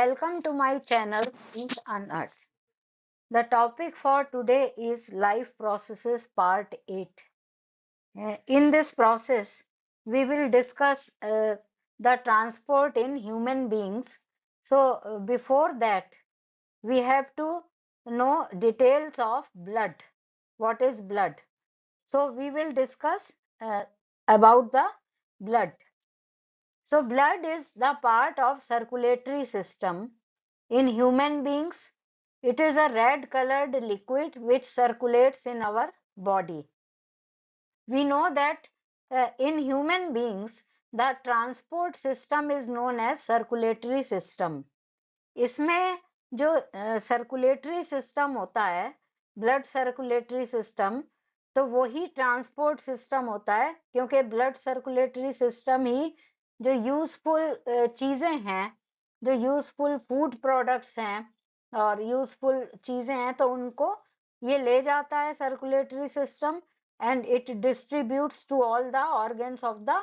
welcome to my channel Things Unearthed. The topic for today is Life Processes Part 8. In this process, we will discuss the transport in human beings. So, before that, we have to know details of blood. What is blood? So, we will discuss about the blood. So, blood is the part of circulatory system. In human beings, it is a red colored liquid which circulates in our body. We know that in human beings, the transport system is known as circulatory system. इसमें जो circulatory system होता है, blood circulatory system, तो वही transport system होता है, क्योंकि blood circulatory system ही जो यूजफुल चीजें हैं, जो यूजफुल फूड प्रोडक्ट्स हैं और यूजफुल चीजें हैं, तो उनको ये ले जाता है circulatory system and it distributes to all the organs of the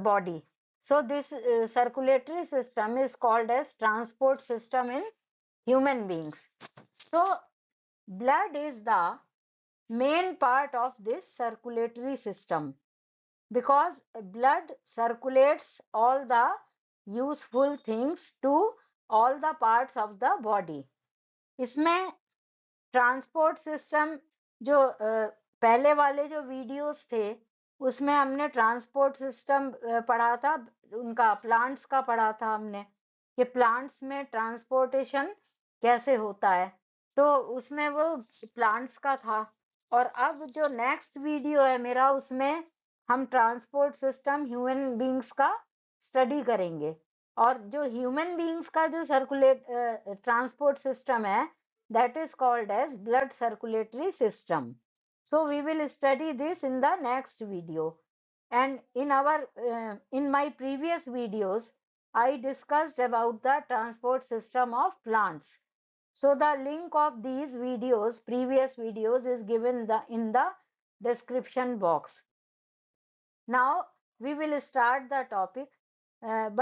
body. So this circulatory system is called as transport system in human beings. So blood is the main part of this circulatory system because blood circulates all the useful things to all the parts of the body. इसमें transport system जो पहले वाले जो videos थे उसमें हमने transport system पढ़ा था, उनका प्लांट्स का पढ़ा था हमने कि प्लांट्स में ट्रांसपोर्टेशन कैसे होता है, तो उसमें वो प्लांट्स का था। और अब जो नेक्स्ट वीडियो है मेरा, उसमें हम ट्रांसपोर्ट सिस्टम ह्यूमन बींग्स का स्टडी करेंगे। और जो ह्यूमन बींग्स का जो सर्कुलेट ट्रांसपोर्ट सिस्टम है, that is called as blood circulatory system. So we will study this in the next video. And in my previous videos, I discussed about the transport system of plants. So the link of these videos, previous videos, is given in the description box. Now we will start the topic,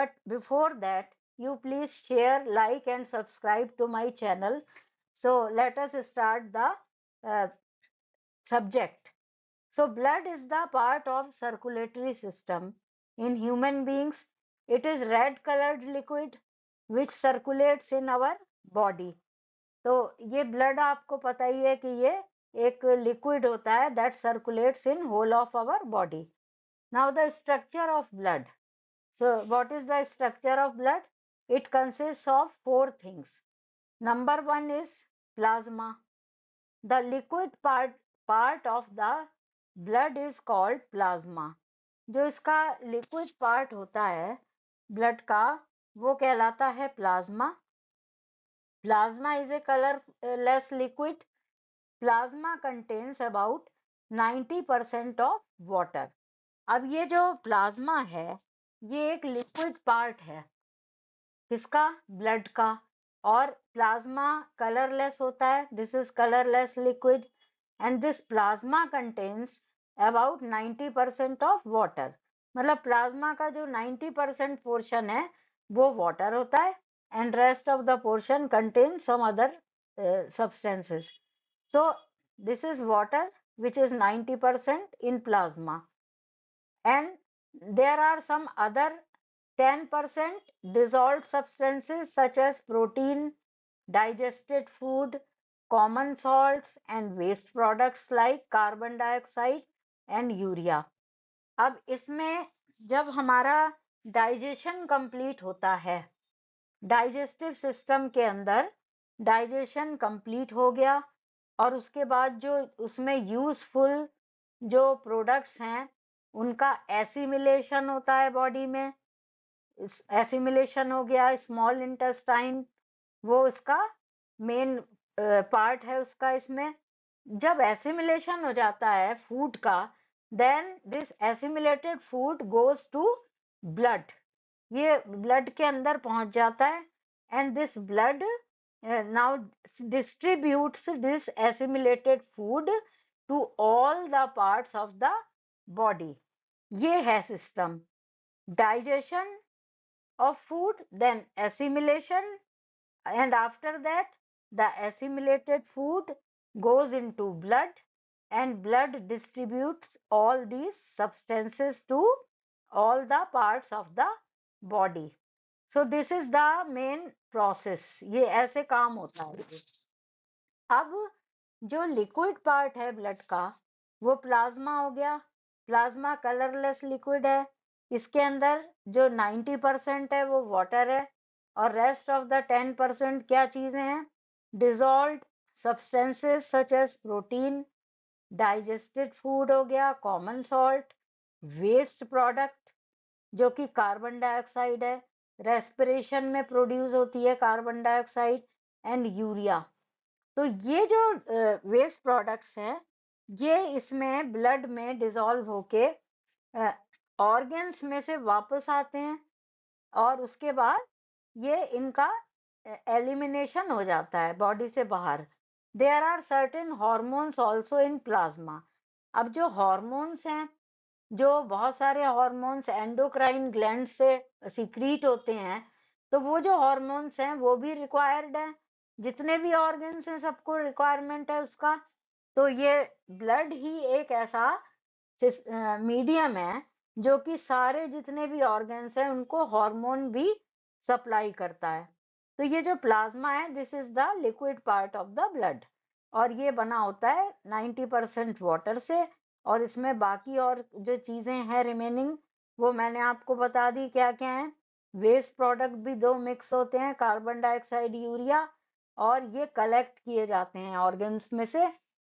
but before that, you please share, like and subscribe to my channel. So let us start the subject. So blood is the part of circulatory system. In human beings, it is red colored liquid which circulates in our body. तो ये blood आपको पता ही है कि ये एक liquid होता है that circulates in whole of our body. Now the structure of blood. So what is the structure of blood? It consists of 4 things. Number 1 is plasma. The liquid part of the blood is called plasma. जो इसका liquid part होता है blood का, वो कहलाता है plasma. Plasma is a colorless liquid. Plasma contains about 90% of water. अब ये जो plasma है, ये एक liquid part है किसका, blood का, और प्लाज्मा कलरलेस होता है. This is colourless liquid and this plasma contains about 90% of water. मतलब प्लाज्मा का जो 90% पोर्शन है वो वाटर होता है and rest of the portion contain some other substances. So this is water which is 90% in plasma, and there are some other 10% dissolved substances such as protein, digested food, common salts and waste products like carbon dioxide and urea. अब इसमें जब हमारा digestion complete होता है, digestive system के अंदर digestion complete हो गया और उसके बाद जो उसमें यूजफुल जो प्रोडक्ट्स हैं उनका एसिमिलेशन होता है बॉडी में. एसिमिलेशन हो गया, स्मॉल इंटेस्टाइन वो इसका मेन पार्ट है उसका. इसमें जब एसिमिलेशन हो जाता है फूड का, then this assimilated food goes to blood. ये ब्लड के अंदर पहुंच जाता है and this blood now distributes this assimilated food to all the parts of the body. ये है system. Digestion of food, then assimilation, and after that the assimilated food goes into blood, and blood distributes all these substances to all the parts of the body. So this is the main process. ये ऐसे काम होता है. अब जो liquid part है blood का वो प्लाज्मा हो गया. प्लाज्मा कलरलेस लिक्विड है. इसके अंदर जो 90% है वो वाटर है और रेस्ट ऑफ द 10% क्या चीजें हैं? Dissolved substances such as protein, digested food हो गया, कॉमन सॉल्ट, वेस्ट प्रोडक्ट जो कि कार्बन डाइऑक्साइड है, रेस्पिरेशन में प्रोड्यूस होती है कार्बन डाइऑक्साइड, एंड यूरिया. तो ये जो वेस्ट प्रोडक्ट्स हैं ये इसमें ब्लड में डिसॉल्व होके ऑर्गन्स में से वापस आते हैं और उसके बाद ये इनका एलिमिनेशन हो जाता है बॉडी से बाहर. There are certain hormones also in plasma. अब जो हार्मोन्स हैं, जो बहुत सारे हार्मोन्स एंडोक्राइन ग्लैंड से सीक्रीट होते हैं, तो वो जो हार्मोन्स हैं वो भी रिक्वायर्ड है. जितने भी ऑर्गन्स हैं सबको रिक्वायरमेंट है उसका. तो ये ब्लड ही एक ऐसा मीडियम है जो कि सारे जितने भी ऑर्गन्स हैं उनको हार्मोन भी सप्लाई करता है. तो ये जो प्लाज्मा है this is the liquid part of the blood और ये बना होता है 90% वाटर से और इसमें बाकी और जो चीजें हैं रिमेनिंग वो मैंने आपको बता दी क्या क्या है. वेस्ट प्रोडक्ट भी दो मिक्स होते हैं, कार्बन डाइऑक्साइड, यूरिया, और ये कलेक्ट किए जाते हैं ऑर्गन्स में से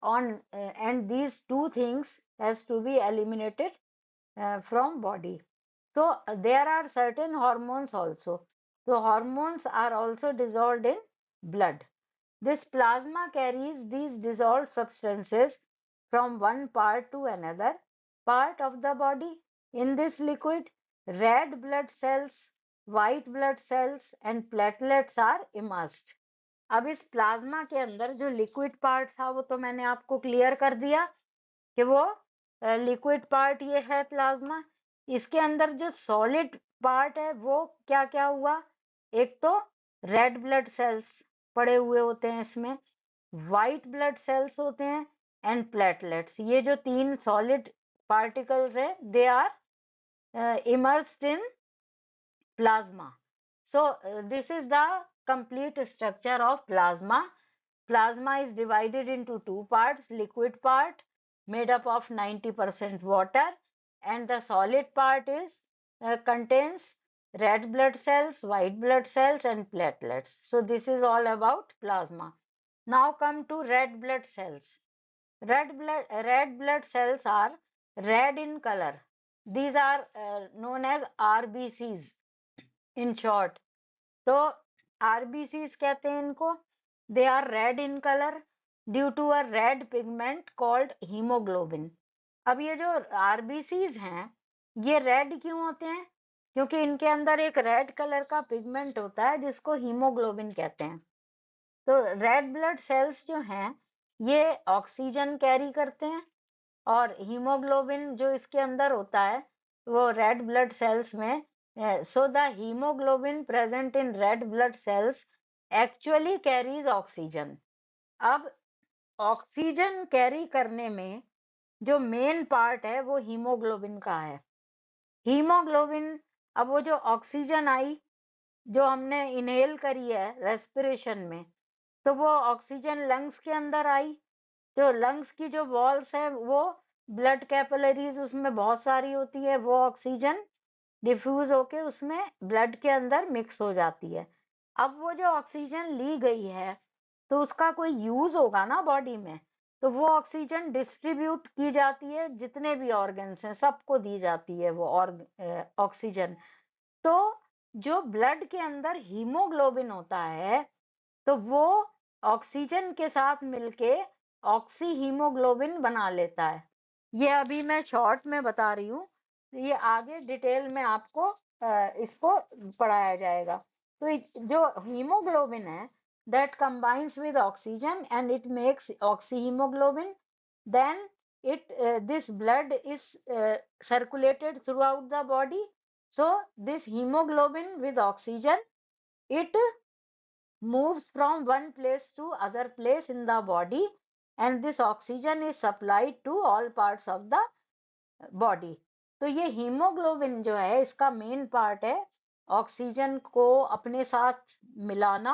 on and these two things has to be eliminated from body. So there are certain hormones also. So hormones are also dissolved in blood. This plasma carries these dissolved substances from one part to another part of the body. In this liquid, red blood cells, white blood cells and platelets are immersed. अब इस plasma के अंदर जो liquid part था वो तो मैंने आपको क्लियर कर दिया कि वो लिक्विड पार्ट ये है प्लाज्मा. इसके अंदर जो सॉलिड पार्ट है वो क्या क्या हुआ? एक तो रेड ब्लड सेल्स पड़े हुए होते हैं इसमें, वाइट ब्लड सेल्स होते हैं एंड प्लेटलेट्स. ये जो तीन सॉलिड पार्टिकल्स है they are immersed in plasma. So this is the complete structure of plasma. Plasma is divided into two parts, liquid part made up of 90% water and the solid part is contains red blood cells, white blood cells and platelets. So this is all about plasma. Now come to red blood cells. Red blood cells are red in color. These are known as RBCs in short. तो RBCs कहते हैं इनको. They are red in colour due to a red pigment called haemoglobin. अब ये जो RBCs हैं ये red क्यों होते हैं? क्योंकि इनके अंदर एक रेड कलर का पिगमेंट होता है जिसको हीमोग्लोबिन कहते हैं. तो रेड ब्लड सेल्स जो हैं ये ऑक्सीजन कैरी करते हैं और हीमोग्लोबिन जो इसके अंदर होता है वो रेड ब्लड सेल्स में. So the hemoglobin present in red blood cells actually carries oxygen. अब ऑक्सीजन कैरी करने में जो मेन पार्ट है वो हीमोग्लोबिन का है. हीमोग्लोबिन, अब वो जो ऑक्सीजन आई जो हमने इनहेल करी है रेस्पिरेशन में, तो वो ऑक्सीजन लंग्स के अंदर आई. तो लंग्स की जो वॉल्स है वो ब्लड कैपिलरीज उसमें बहुत सारी होती है, वो ऑक्सीजन डिफ्यूज होके उसमें ब्लड के अंदर मिक्स हो जाती है. अब वो जो ऑक्सीजन ली गई है तो उसका कोई यूज होगा ना बॉडी में, तो वो ऑक्सीजन डिस्ट्रीब्यूट की जाती है, जितने भी ऑर्गन्स हैं सबको दी जाती है वो ऑक्सीजन. तो जो ब्लड के अंदर हीमोग्लोबिन होता है तो वो ऑक्सीजन के साथ मिलके ऑक्सी हीमोग्लोबिन बना लेता है. ये अभी मैं शॉर्ट में बता रही हूँ, ये आगे डिटेल में आपको इसको पढ़ाया जाएगा. तो जो हीमोग्लोबिन है that combines with oxygen and it makes oxyhemoglobin. Then this blood is circulated throughout the body. So this hemoglobin with oxygen, it moves from one place to other place in the body, and this oxygen is supplied to all parts of the body. तो ये haemoglobin जो है इसका main part है oxygen को अपने साथ मिलाना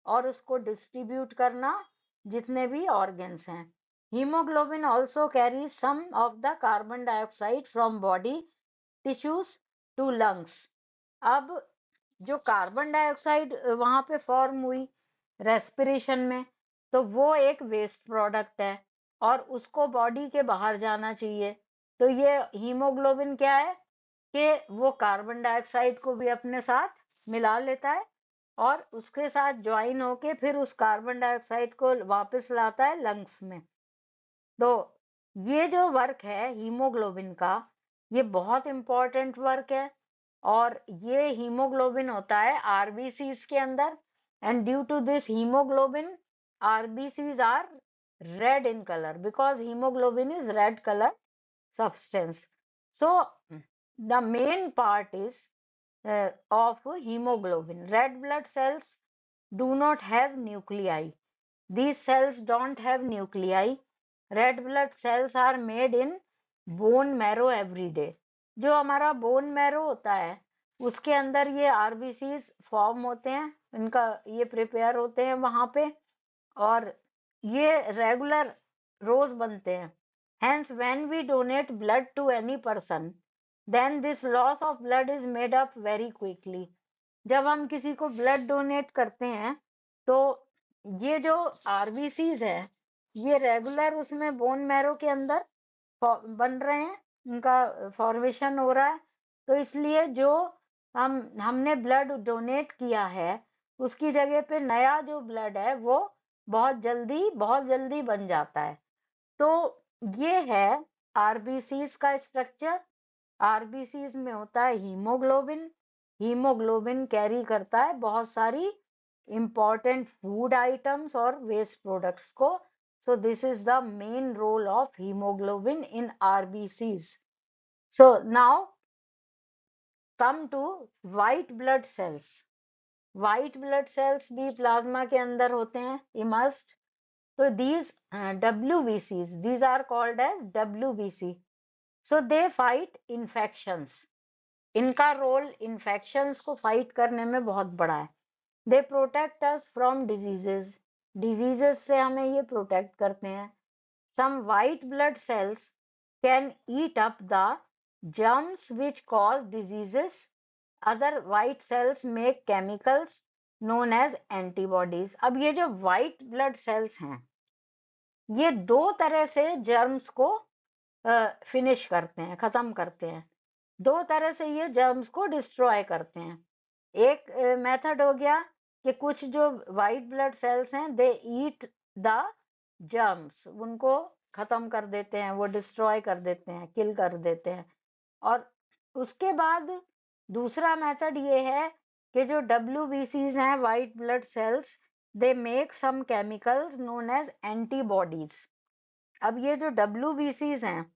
और उसको डिस्ट्रीब्यूट करना जितने भी ऑर्गन्स हैं। Haemoglobin also carry some of the carbon dioxide from body tissues to lungs. अब जो कार्बन डाइऑक्साइड वहां पे फॉर्म हुई रेस्पिरेशन में, तो वो एक वेस्ट प्रोडक्ट है और उसको बॉडी के बाहर जाना चाहिए। तो ये हीमोग्लोबिन क्या है कि वो कार्बन डाइऑक्साइड को भी अपने साथ मिला लेता है और उसके साथ ज्वाइन होके फिर उस कार्बन डाइऑक्साइड को वापस लाता है लंग्स में। तो ये जो वर्क है हीमोग्लोबिन का, ये बहुत इंपॉर्टेंट वर्क है और ये हीमोग्लोबिन होता है आरबीसीज के अंदर। And due to this haemoglobin, RBCs are red in colour because haemoglobin is red colour substance. So the main part is of hemoglobin. Red blood cells do not have nuclei. These cells don't have nuclei. Red blood cells are made in bone marrow every day. जो हमारा bone marrow होता है उसके अंदर ये RBCs form होते हैं, इनका ये प्रिपेयर होते हैं वहां पे और ये रेगुलर रोज बनते हैं। Hence, when we donate blood to any person, then this loss of blood is made up very quickly. जब हम किसी को ब्लड डोनेट करते हैं तो ये जो आरबीसीज है ये रेगुलर उसमें बोन मैरो के अंदर बन रहे हैं, उनका फॉर्मेशन हो रहा है। तो इसलिए जो हमने ब्लड डोनेट किया है उसकी जगह पे नया जो ब्लड है वो बहुत जल्दी बन जाता है। तो ये है आरबीसीज का स्ट्रक्चर। आरबीसीज में होता है हीमोग्लोबिन। हीमोग्लोबिन कैरी करता है बहुत सारी इंपॉर्टेंट फूड आइटम्स और वेस्ट प्रोडक्ट्स को। So this is the main role of haemoglobin in RBCs. So now come to white blood cells. White blood cells भी प्लाज्मा के अंदर होते हैं immersed. So these WBCs, these are called as WBC. So they fight infections. इनका role infections को fight करने में बहुत बड़ा है। They protect us from diseases. Diseases से हमें ये प्रोटेक्ट करते हैं। Some white blood cells can eat up the germs which cause diseases. Other white cells make chemicals known as antibodies. अब ये जो white blood cells हैं ये दो तरह से जर्म्स को फिनिश करते हैं, खत्म करते हैं। दो तरह से ये जर्म्स को डिस्ट्रॉय करते हैं। एक मेथड हो गया कि कुछ जो वाइट ब्लड सेल्स हैं दे ईट द जर्म्स, उनको खत्म कर देते हैं, वो डिस्ट्रॉय कर देते हैं, किल कर देते हैं। और उसके बाद दूसरा मेथड ये है कि जो WBCs हैं white blood cells, they make some chemicals known as antibodies. अब ये जो WBCs हैं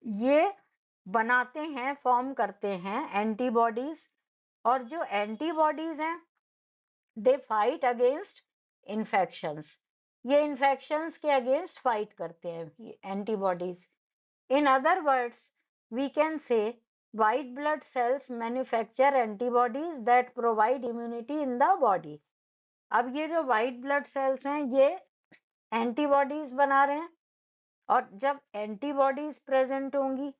ये बनाते हैं, फॉर्म करते हैं एंटीबॉडीज, और जो एंटीबॉडीज हैं दे फाइट अगेंस्ट इन्फेक्शंस। ये इन्फेक्शंस के अगेंस्ट फाइट करते हैं antibodies. In other words we can say white blood cells manufacture antibodies that provide immunity in the body. अब ये जो white blood cells हैं ये एंटीबॉडीज बना रहे हैं और जब एंटीबॉडीज प्रेजेंट होंगी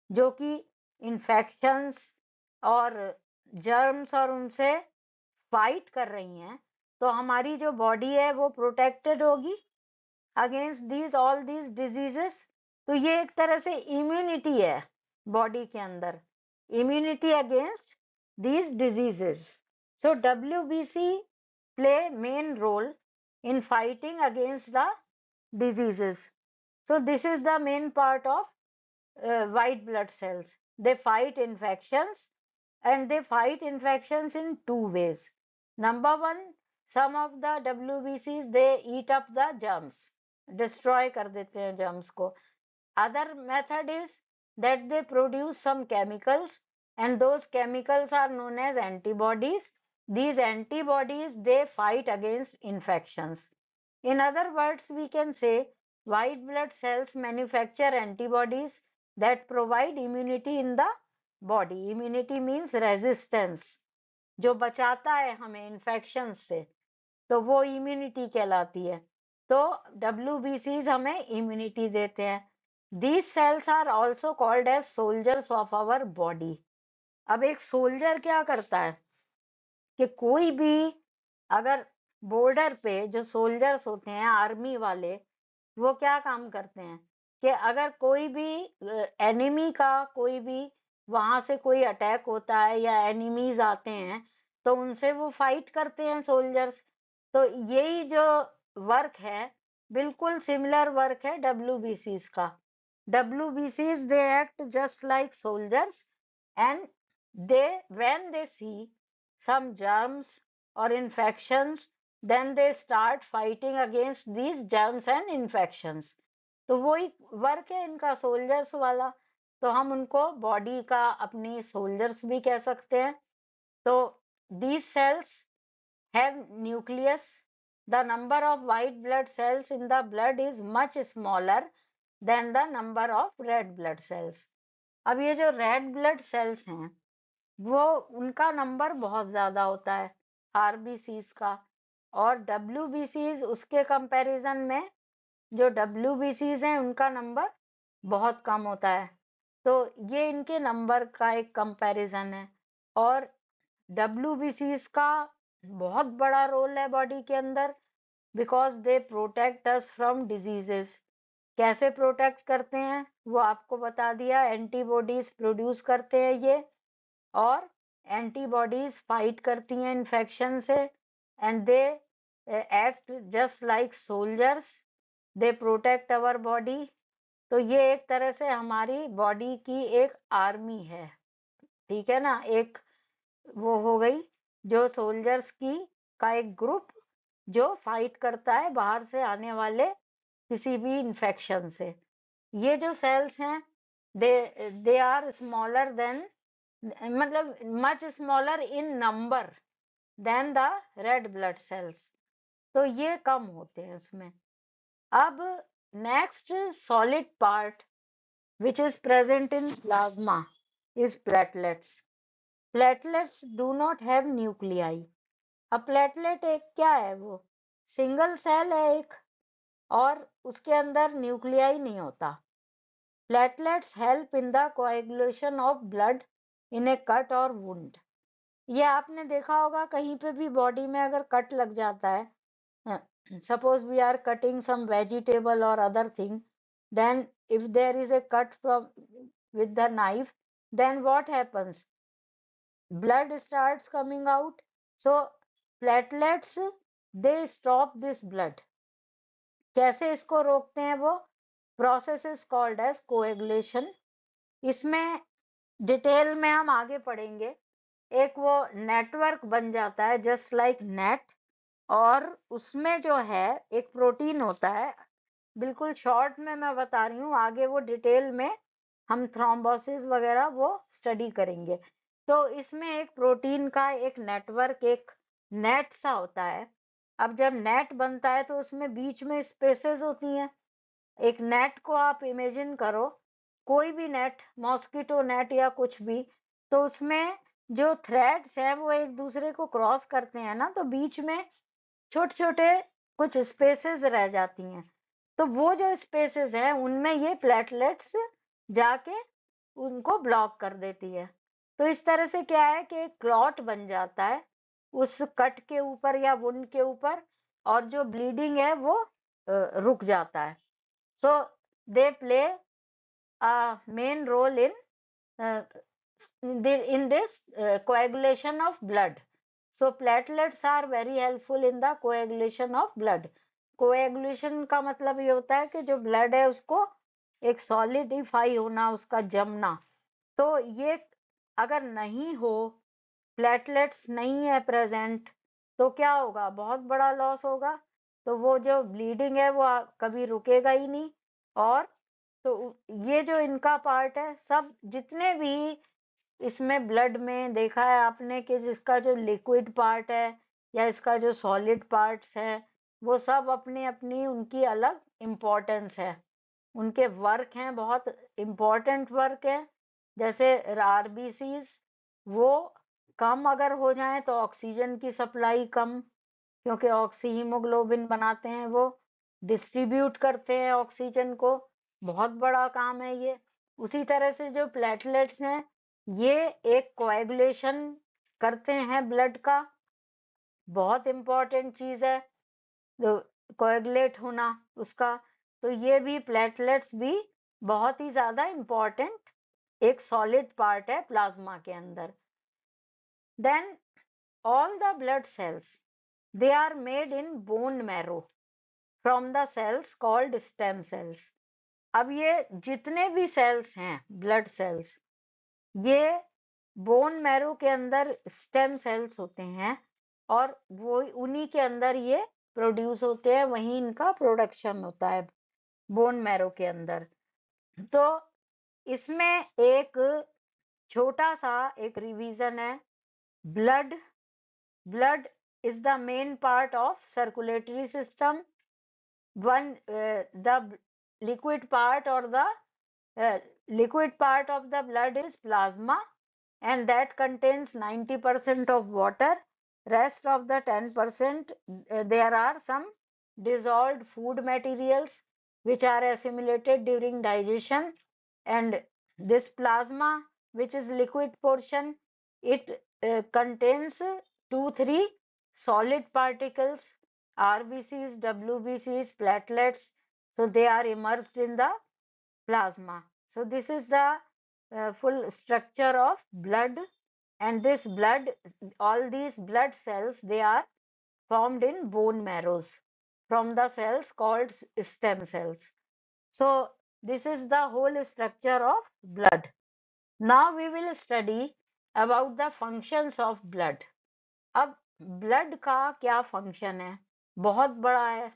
जो कि इन्फेक्शंस और जर्म्स और उनसे फाइट कर रही हैं, तो हमारी जो बॉडी है वो प्रोटेक्टेड होगी against these all these diseases. तो ये एक तरह से इम्यूनिटी है बॉडी के अंदर, immunity against these diseases. So WBC play main role in fighting against the diseases. So this is the main part of white blood cells. They fight infections and they fight infections in two ways. Number one, some of the WBCs they eat up the germs, destroy कर देते हैं germs को. Other method is that they produce some chemicals and those chemicals are known as antibodies. These antibodies, they fight against infections. In other words, we can say white blood cells manufacture antibodies that provide immunity in the body. Immunity means resistance, जो बचाता है हमें infection से, तो वो immunity कहलाती है। तो WBCs हमें इम्यूनिटी देते हैं। These cells are also called as soldiers of our body. अब एक सोल्जर क्या करता है कि कोई भी अगर बॉर्डर पे जो सोल्जर्स होते हैं आर्मी वाले, वो क्या काम करते हैं कि अगर कोई भी एनिमी का कोई भी वहां से कोई अटैक होता है या एनिमीज आते हैं तो उनसे वो फाइट करते हैं सोल्जर्स। तो यही जो वर्क है बिल्कुल सिमिलर वर्क है WBCs का। WBCs they act just like soldiers, and when they see some germs or infections, then they start fighting against these germs and infections. तो वही वर्क है इनका सोल्जर्स वाला, तो हम उनको बॉडी का अपनी सोल्जर्स भी कह सकते हैं। तो these cells have nucleus. The number of white blood cells in the blood is much smaller than the number of red blood cells. अब ये जो रेड ब्लड सेल्स हैं वो उनका नंबर बहुत ज्यादा होता है RBCs का, और WBCs उसके कंपैरिजन में, जो WBCs हैं उनका नंबर बहुत कम होता है। तो ये इनके नंबर का एक कंपैरिजन है। और WBCs का बहुत बड़ा रोल है बॉडी के अंदर, because they protect us from diseases. कैसे प्रोटेक्ट करते हैं वो आपको बता दिया, एंटीबॉडीज प्रोड्यूस करते हैं ये, और एंटीबॉडीज फाइट करती हैं इन्फेक्शन से, and they act just like soldiers, they protect our body. तो ये एक तरह से हमारी बॉडी की एक आर्मी है, ठीक है ना, एक वो हो गई जो सोल्जर्स की का एक ग्रुप जो फाइट करता है बाहर से आने वाले किसी भी इन्फेक्शन से। ये जो सेल्स हैं दे आर स्मॉलर देन, मतलब much smaller in number than the red blood cells, तो ये कम होते हैं उसमें। अब next solid part which is present in plasma is platelets. Platelets do not have nuclei. अब प्लेटलेट एक क्या है, वो सिंगल सेल है एक, और उसके अंदर न्यूक्लियाई नहीं होता। Platelets help in the coagulation of blood in A cut और वुंड। ये आपने देखा होगा कहीं पे भी बॉडी में अगर कट लग जाता है, suppose we are cutting some vegetable or other thing, then if there is a cut from with the knife, then what happens, blood starts coming out. So platelets, they stop this blood. कैसे इसको रोकते हैं वो, process is called as coagulation. इसमें detail में हम आगे पढ़ेंगे। एक वो नेटवर्क बन जाता है जस्ट लाइक नेट, और उसमें जो है एक प्रोटीन होता है, बिल्कुल शॉर्ट में मैं बता रही हूँ, आगे वो डिटेल में हम थ्रोम्बोसिस वगैरह वो स्टडी करेंगे। तो इसमें एक प्रोटीन का एक नेटवर्क, एक नेट सा होता है। अब जब नेट बनता है तो उसमें बीच में स्पेसेस होती हैं। एक नेट को आप इमेजिन करो, कोई भी नेट, मॉस्किटो नेट या कुछ भी, तो उसमें जो थ्रेड्स हैं वो एक दूसरे को क्रॉस करते हैं ना, तो बीच में छोटे छोटे कुछ स्पेसेस रह जाती हैं। तो वो जो स्पेसेस हैं उनमें ये प्लेटलेट्स जाके उनको ब्लॉक कर देती है। तो इस तरह से क्या है कि क्लॉट बन जाता है उस कट के ऊपर या वुंड के ऊपर, और जो ब्लीडिंग है वो रुक जाता है। So they play a main role uh, in this coagulation of blood. So platelets are very helpful in the coagulation of blood. Coagulation का मतलब ये होता है कि जो ब्लड है उसको एक सॉलिडिफाई होना, उसका जमना। तो ये अगर नहीं हो, प्लेटलेट्स नहीं है प्रेजेंट, तो क्या होगा, बहुत बड़ा लॉस होगा। तो वो जो ब्लीडिंग है वो कभी रुकेगा ही नहीं। और तो ये जो इनका पार्ट है, सब जितने भी इसमें ब्लड में देखा है आपने कि जिसका जो लिक्विड पार्ट है या इसका जो सॉलिड पार्ट्स है, वो सब अपनी अपनी उनकी अलग इम्पोर्टेंस है, उनके वर्क हैं, बहुत इम्पोर्टेंट वर्क है। जैसे आरबीसीज, वो कम अगर हो जाए तो ऑक्सीजन की सप्लाई कम, क्योंकि ऑक्सी हीमोग्लोबिन बनाते हैं, वो डिस्ट्रीब्यूट करते हैं ऑक्सीजन को, बहुत बड़ा काम है ये। उसी तरह से जो प्लेटलेट्स हैं, ये एक कोएगुलेशन करते हैं ब्लड का, बहुत इंपॉर्टेंट चीज है कोएगुलेट होना उसका। तो ये भी प्लेटलेट्स भी बहुत ही ज्यादा इंपॉर्टेंट एक सॉलिड पार्ट है प्लाज्मा के अंदर। Then all the blood cells, they are made in bone marrow from the cells called stem cells। अब ये जितने भी सेल्स हैं ब्लड सेल्स, ये बोन मैरो के अंदर स्टेम सेल्स होते हैं और वो उन्हीं के अंदर ये प्रोड्यूस होते हैं, वहीं इनका प्रोडक्शन होता है बोन मैरो के अंदर। तो इसमें एक छोटा सा एक रिवीजन है। Blood blood is the main part of circulatory system। The liquid part or the liquid part of the blood is plasma, and that contains 90% of water. Rest of the 10%, there are some dissolved food materials which are assimilated during digestion, and this plasma, which is liquid portion, it contains 2-3 solid particles, RBCs, WBCs, platelets, so they are immersed in the plasma. So this is the full structure of blood, and this blood, all these blood cells, they are formed in bone marrows from the cells called stem cells. So this is the whole structure of blood. Now we will study about the functions of blood। अब blood का क्या function है, बहुत बड़ा है।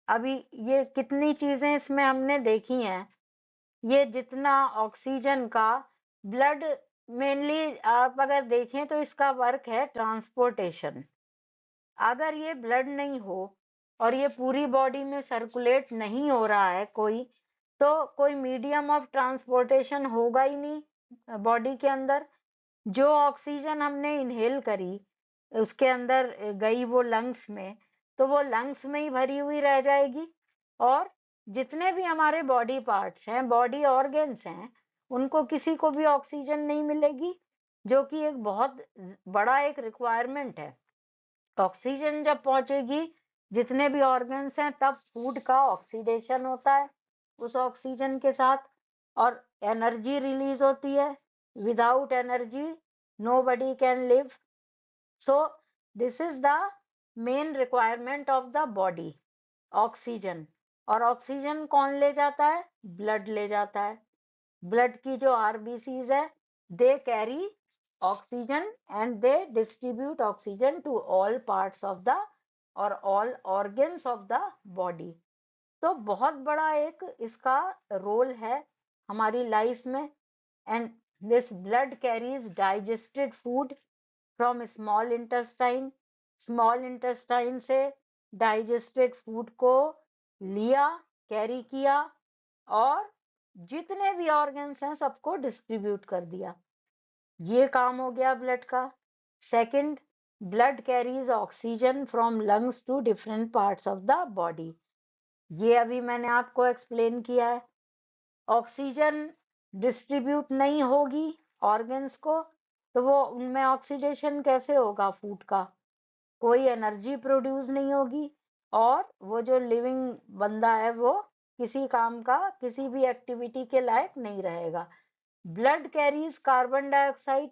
अभी ये कितनी चीजें इसमें हमने देखी हैं, ये जितना ऑक्सीजन का ब्लड, मेनली आप अगर देखें तो इसका वर्क है ट्रांसपोर्टेशन। अगर ये ब्लड नहीं हो और ये पूरी बॉडी में सर्कुलेट नहीं हो रहा है कोई, तो कोई मीडियम ऑफ ट्रांसपोर्टेशन होगा ही नहीं बॉडी के अंदर। जो ऑक्सीजन हमने इनहेल करी उसके अंदर गई वो लंग्स में, तो वो लंग्स में ही भरी हुई रह जाएगी। और जितने भी हमारे बॉडी पार्ट्स हैं, बॉडी ऑर्गन्स हैं, उनको किसी को भी ऑक्सीजन नहीं मिलेगी, जो कि एक बहुत बड़ा एक रिक्वायरमेंट है। ऑक्सीजन जब पहुंचेगी जितने भी ऑर्गन्स हैं, तब फूड का ऑक्सीडेशन होता है उस ऑक्सीजन के साथ, और एनर्जी रिलीज होती है। Without energy nobody can live। So this is the main requirement of the body, oxygen. और ऑक्सीजन कौन ले जाता है? ब्लड ले जाता है। ब्लड की जो आरबीसीज है, they carry oxygen and they distribute oxygen to all parts of the or all organs of the body. तो बहुत बड़ा एक इसका रोल है हमारी लाइफ में। And this blood carries digested food from small intestine. Small intestine से digested food को लिया, कैरी किया, और जितने भी ऑर्गन्स हैं सबको डिस्ट्रीब्यूट कर दिया। ये काम हो गया ब्लड का। Second, blood carries oxygen from lungs to different parts of the body. ये अभी मैंने आपको एक्सप्लेन किया है। ऑक्सीजन डिस्ट्रीब्यूट नहीं होगी ऑर्गन्स को, तो वो उनमें ऑक्सीडेशन कैसे होगा फूड का? कोई एनर्जी प्रोड्यूस नहीं होगी, और वो जो लिविंग बंदा है वो किसी काम का, किसी भी एक्टिविटी के लायक नहीं रहेगा। Blood carries carbon dioxide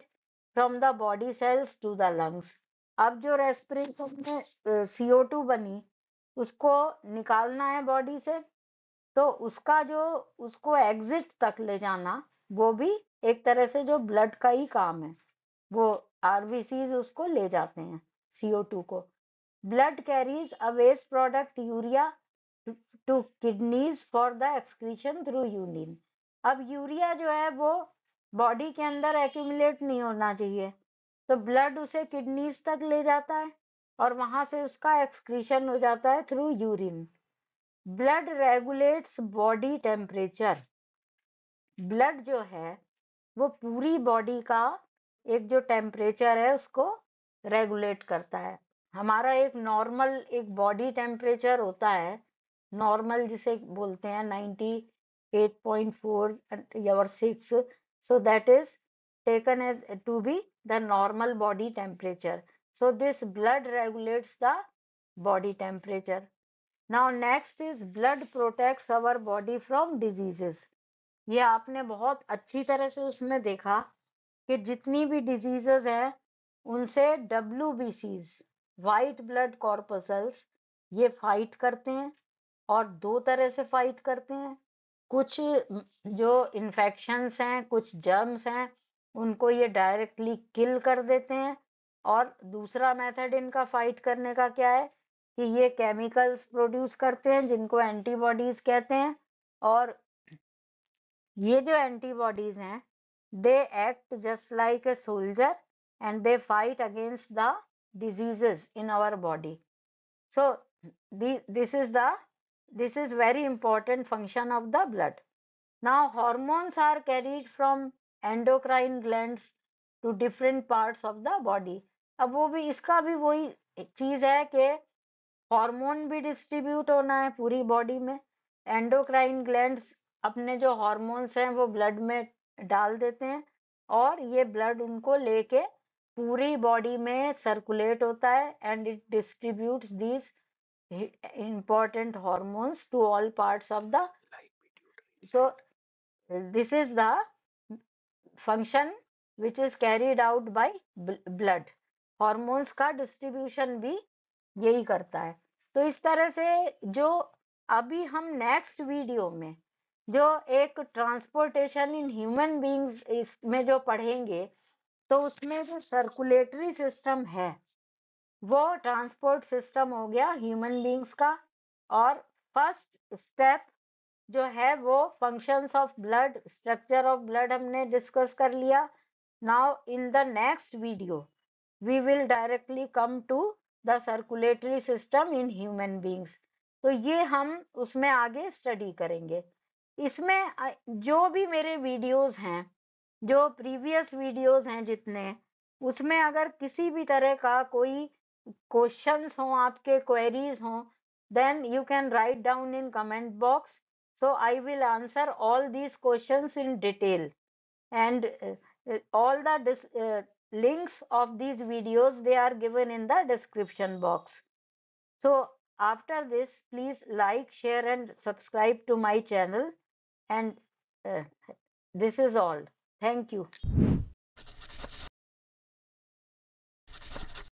from the body cells to the lungs. अब जो रेस्पिरेशन में CO2 बनी, उसको निकालना है बॉडी से, तो उसका जो उसको एग्जिट तक ले जाना, वो भी एक तरह से जो ब्लड का ही काम है। वो आरबीसीज उसको ले जाते हैं CO2 को। Blood carries a waste product urea to kidneys for the excretion through urine. अब यूरिया जो है वो बॉडी के अंदर एक्यूमुलेट नहीं होना चाहिए, तो ब्लड उसे किडनीज तक ले जाता है और वहां से उसका एक्सक्रीशन हो जाता है through urine. Blood regulates body temperature. Blood जो है वो पूरी बॉडी का एक जो टेम्परेचर है उसको रेगुलेट करता है। हमारा एक नॉर्मल एक बॉडी टेम्परेचर होता है, नॉर्मल जिसे बोलते हैं 98.4 और 6, so that is taken as to be the normal body temperature. So this blood regulates the body temperature. Now next is blood protects our body from diseases. ये आपने बहुत अच्छी तरह से उसमें देखा कि जितनी भी डिजीजेस हैं उनसे WBCs, वाइट ब्लड कॉर्पसल्स, ये फाइट करते हैं और दो तरह से फाइट करते हैं। कुछ जो इन्फेक्शंस हैं, कुछ जर्म्स हैं, उनको ये डायरेक्टली किल कर देते हैं। और दूसरा मेथड इनका फाइट करने का क्या है कि ये केमिकल्स प्रोड्यूस करते हैं जिनको एंटीबॉडीज कहते हैं। और ये जो एंटीबॉडीज हैं, they act just like a soldier and they fight against the diseases in our body. So this is the this is very important function of the blood. Now hormones are carried from endocrine glands to different parts of the body. अब वो भी इसका भी वही चीज है कि hormone भी डिस्ट्रीब्यूट होना है पूरी बॉडी में। एंडोक्राइन ग्लैंड्स अपने जो हार्मोन्स हैं वो ब्लड में डाल देते हैं और ये ब्लड उनको लेके पूरी बॉडी में सर्कुलेट होता है and it distributes these important hormones to all parts of the, so this is the function which is carried out by blood. hormones का distribution भी यही करता है। तो इस तरह से जो अभी हम नेक्स्ट वीडियो में जो एक ट्रांसपोर्टेशन इन ह्यूमन बींग्स इसमें जो पढ़ेंगे, तो उसमें जो सर्कुलेटरी सिस्टम है वो ट्रांसपोर्ट सिस्टम हो गया ह्यूमन बींग्स का। और फर्स्ट स्टेप जो है वो functions of blood, structure of blood हमने डिस्कस कर लिया। Now in the next video we will directly come to the circulatory system in human beings. तो ये हम उसमें आगे स्टडी करेंगे। इसमें जो भी मेरे वीडियोस हैं, जो प्रीवियस वीडियोस हैं जितने, उसमें अगर किसी भी तरह का कोई क्वेश्चंस हो, आपके क्वेरीज हो, then you can write down in comment box, so I will answer all these questions in detail. And all the links of these videos, they are given in the description box. So after this, please like, share and subscribe to my channel. And this is all. Thank you.